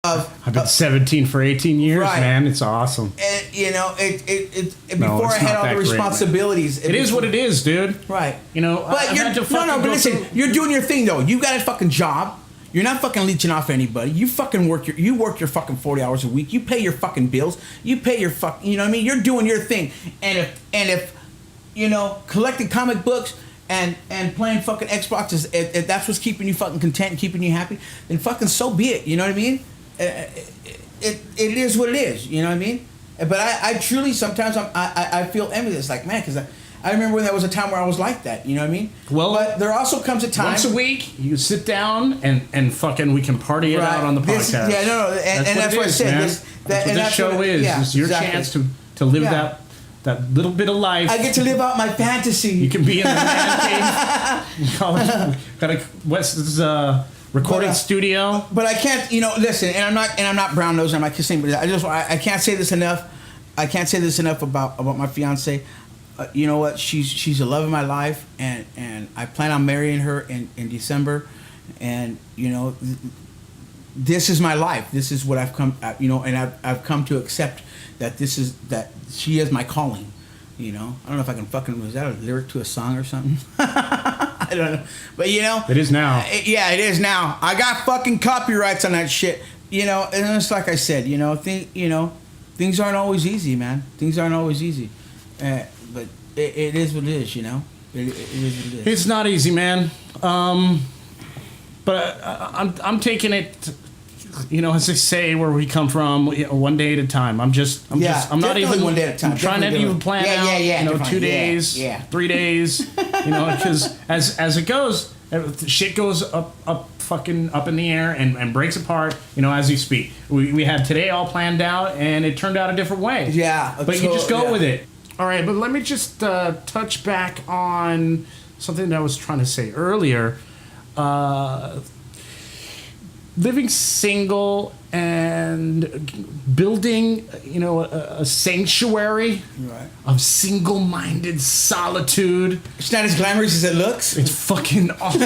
I've been 17 for 18 years, right. Man. It's awesome. And, before I had all the responsibilities. It is what it is, dude. Right. But listen, you're doing your thing though. You got a fucking job. You're not fucking leeching off anybody. You fucking work your fucking 40 hours a week. You pay your fucking bills. You pay your fucking, you know what I mean? You're doing your thing. And if collecting comic books and playing fucking Xbox if that's what's keeping you fucking content and keeping you happy, then fucking so be it. You know what I mean? It is what it is. You know what I mean? But I truly sometimes I feel envious, like, man, because I remember when there was a time where I was like that. You know what I mean? Well, but there also comes a time once a week you sit down and fucking we can party it out on the podcast. And that's what I said. That's what this show is. Yeah, it's your chance to live that little bit of life. I get to live out my fantasy. You can be in the man cave. Got a Wes's recording studio. But I can't, listen, and I'm not brown nosed. I'm not kissing, but I can't say this enough. I can't say this enough about my fiance. You know what? She's the love of my life, and I plan on marrying her in December, and this is my life. This is what I've come, and I've come to accept that that she is my calling. I don't know if I can fucking, was that a lyric to a song or something? I don't know, but it is now. It is now. I got fucking copyrights on that shit. And it's like I said, things aren't always easy, man. Things aren't always easy. But it is what it is, It is what it is. It's not easy, man. But I'm taking it, as they say, where we come from, one day at a time. I'm not even one day at a time. I'm trying to even plan out. 2 days, 3 days. Because as it goes, shit goes up in the air and breaks apart. As you speak. We had today all planned out, and it turned out a different way. Yeah, but you just go with it. All right, but let me just touch back on something that I was trying to say earlier. Living single and building, a sanctuary of single-minded solitude. It's not as glamorous as it looks. It's fucking awesome.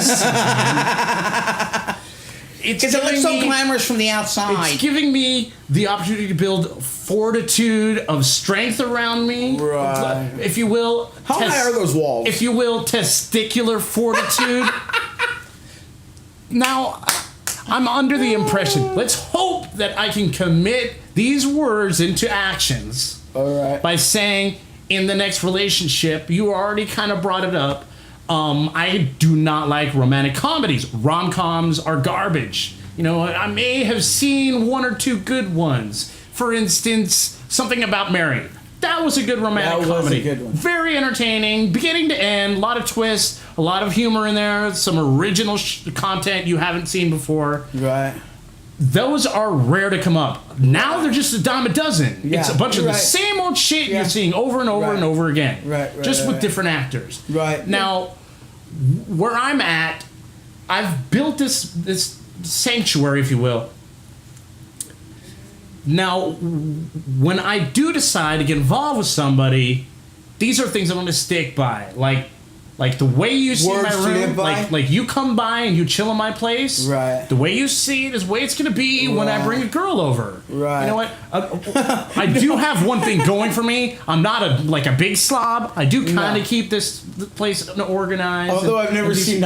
Because it looks so glamorous from the outside. It's giving me the opportunity to build fortitude of strength around me. Right. If you will. How high are those walls? If you will, testicular fortitude. Now, I'm under the impression, let's hope that I can commit these words into actions. All right. By saying, in the next relationship, you already kind of brought it up, I do not like romantic comedies. Rom-coms are garbage. I may have seen one or two good ones. For instance, Something About Mary. That was a good romantic comedy. That was a good one. Very entertaining, beginning to end, a lot of twists, a lot of humor in there, some original content you haven't seen before. Right. Those are rare to come up. Now they're just a dime a dozen. Yeah. It's a bunch of the same old shit you're seeing over and over and over again. Right. Just with different actors. Right. Now, where I'm at, I've built this sanctuary, if you will. Now, when I do decide to get involved with somebody, these are things I'm going to stick by. Like the way you see my room, like you come by and you chill in my place. Right. The way you see it is the way it's going to be when I bring a girl over. Right. You know what? I do have one thing going for me. I'm not a big slob. I do kind of keep this place organized. Although I've never seen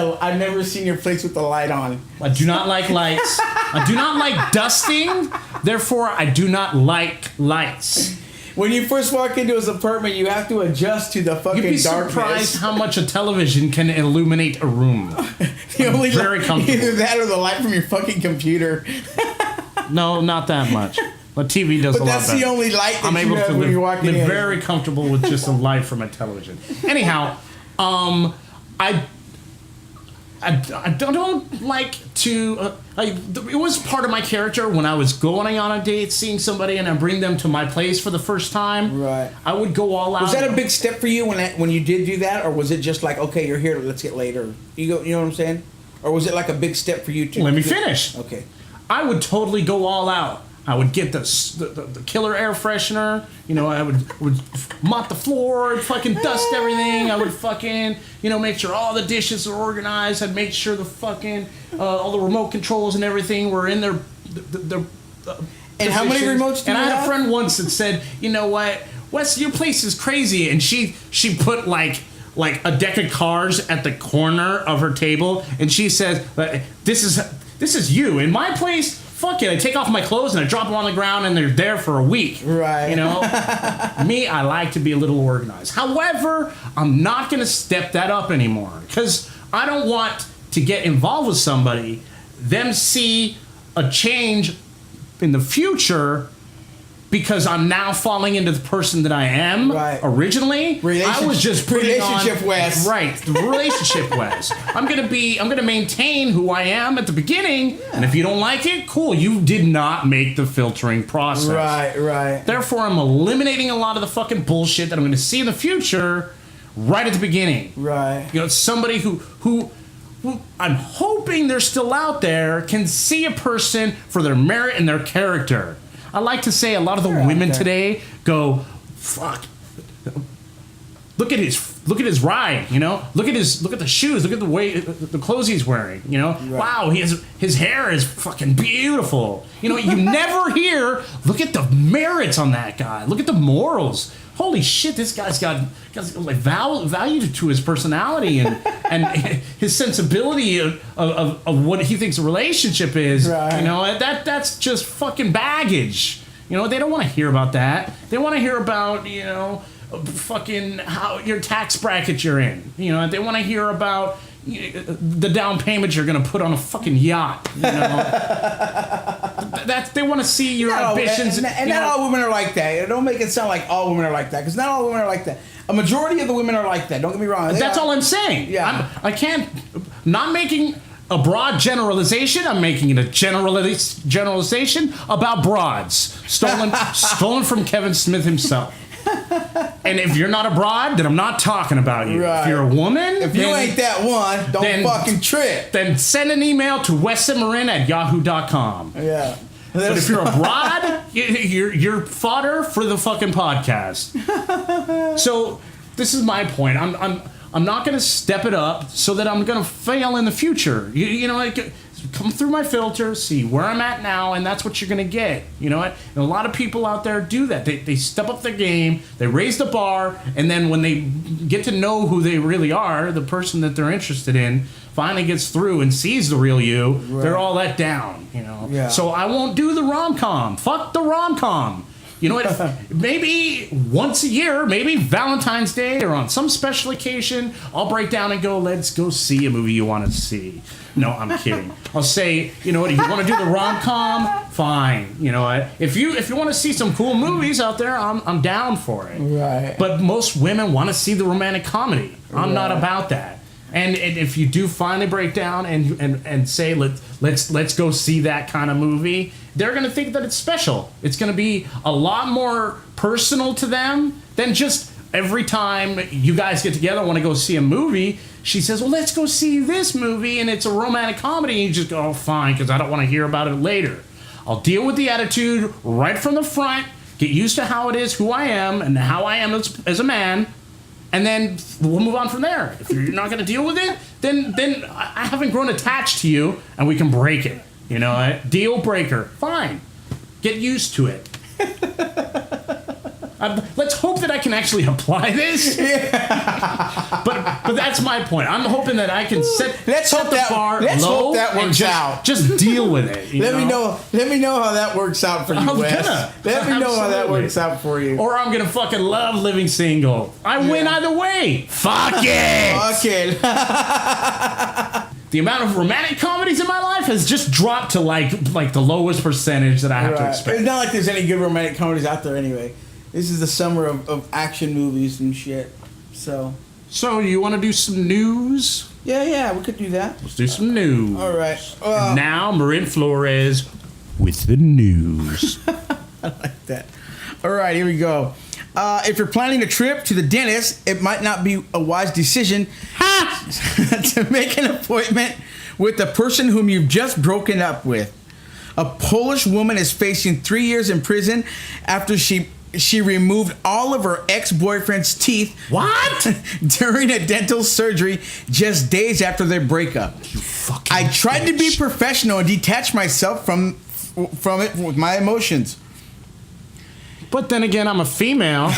your place with the light on. I do not like lights. I do not like dusting. Therefore, I do not like lights. When you first walk into his apartment, you have to adjust to the fucking darkness. You'd be surprised how much a television can illuminate a room. Very comfortable. Either that or the light from your fucking computer. No, not that much. But TV does a lot better. But that's the only light that I'm you have when you're walking in. I'm very comfortable with just a light from a television. Anyhow, I don't like to. It was part of my character when I was going on a date, seeing somebody, and I bring them to my place for the first time. Right. I would go all out. Was that a big step for you when you did do that, or was it just like, okay, you're here, let's get later? You know what I'm saying? Or was it like a big step for you to? Let me finish. Okay. I would totally go all out. I would get the killer air freshener. I would mop the floor, fucking dust everything. I would fucking, make sure all the dishes are organized. I'd make sure the fucking, all the remote controls and everything were in their And how many remotes do and you I had have? a friend once that said, you know what, Wes, your place is crazy. And she put like a deck of cards at the corner of her table, and she says, this is you. In my place, fuck it, I take off my clothes and I drop them on the ground and they're there for a week. Right. You know? Me, I like to be a little organized. However, I'm not going to step that up anymore because I don't want to get involved with somebody, them see a change in the future because I'm now falling into the person that I am originally. I was just relationship Wes. Right, the relationship Wes. I'm gonna maintain who I am at the beginning, and if you don't like it, cool. You did not make the filtering process. Right. Therefore, I'm eliminating a lot of the fucking bullshit that I'm gonna see in the future right at the beginning. Right. You know, somebody who I'm hoping they're still out there can see a person for their merit and their character. I like to say a lot of the women today go, fuck. Look at his ride, you know. Look at the shoes. Look at the way the clothes he's wearing, you know. Right. Wow, his hair is fucking beautiful. You know, you never hear. Look at the merits on that guy. Look at the morals. Holy shit, this guy's got like value to his personality and his sensibility of what he thinks a relationship is. Right. You know, that's just fucking baggage. You know, they don't want to hear about that. They want to hear about, you know, fucking how your tax bracket you're in. You know, they want to hear about the down payment you're going to put on a fucking yacht. You know, they want to see your ambitions. And not all women are like that. Don't make it sound like all women are like that, because not all women are like that. A majority of the women are like that. Don't get me wrong. That's all I'm saying. Yeah. I can't. Not making a broad generalization. I'm making it a generalization about broads stolen from Kevin Smith himself. And if you're not a broad, then I'm not talking about you. Right. If you're a woman, if you ain't that one, don't fucking trip. Then send an email to wesandmarin@yahoo.com. Yeah. But if you're a broad, you're fodder for the fucking podcast. So this is my point. I'm not going to step it up so that I'm going to fail in the future. You know, like, come through my filter, see where I'm at now, and that's what you're going to get. You know what? And a lot of people out there do that. They step up their game, they raise the bar, and then when they get to know who they really are, the person that they're interested in finally gets through and sees the real you, they're all let down, you know? Yeah. So I won't do the rom-com. Fuck the rom-com. You know what? Maybe once a year, maybe Valentine's Day or on some special occasion, I'll break down and go, let's go see a movie you want to see. No, I'm kidding. I'll say, you know what? If you want to do the rom-com, fine. You know what? If you want to see some cool movies out there, I'm down for it. Right. But most women want to see the romantic comedy. I'm not about that. And if you do finally break down and say let's go see that kind of movie, they're gonna think that it's special. It's gonna be a lot more personal to them than just every time you guys get together and want to go see a movie. She says, well, let's go see this movie, and it's a romantic comedy, and you just go, oh, fine, because I don't want to hear about it later. I'll deal with the attitude right from the front, get used to how it is, who I am, and how I am as a man. And then we'll move on from there. If you're not going to deal with it, then I haven't grown attached to you, and we can break it. You know, deal breaker. Fine. Get used to it. Let's hope that I can actually apply this. Yeah. But that's my point. I'm hoping that I can set the bar low and just deal with it. Let me know how that works out for you, Wes. Let me know how that works out for you. Or I'm gonna fucking love living single. I win either way. Fuck it. Fuck it. The amount of romantic comedies in my life has just dropped to like the lowest percentage that I have to expect. It's not like there's any good romantic comedies out there anyway. This is the summer of action movies and shit. So you want to do some news? Yeah, we could do that. Let's do some news. All right. And now, Marin Flores with the news. I like that. All right, here we go. If you're planning a trip to the dentist, it might not be a wise decision to make an appointment with the person whom you've just broken up with. A Polish woman is facing 3 years in prison after she removed all of her ex-boyfriend's teeth. What? During a dental surgery just days after their breakup. You fucking I tried to be bitch. professional and detach myself from from it with my emotions. But then again, I'm a female.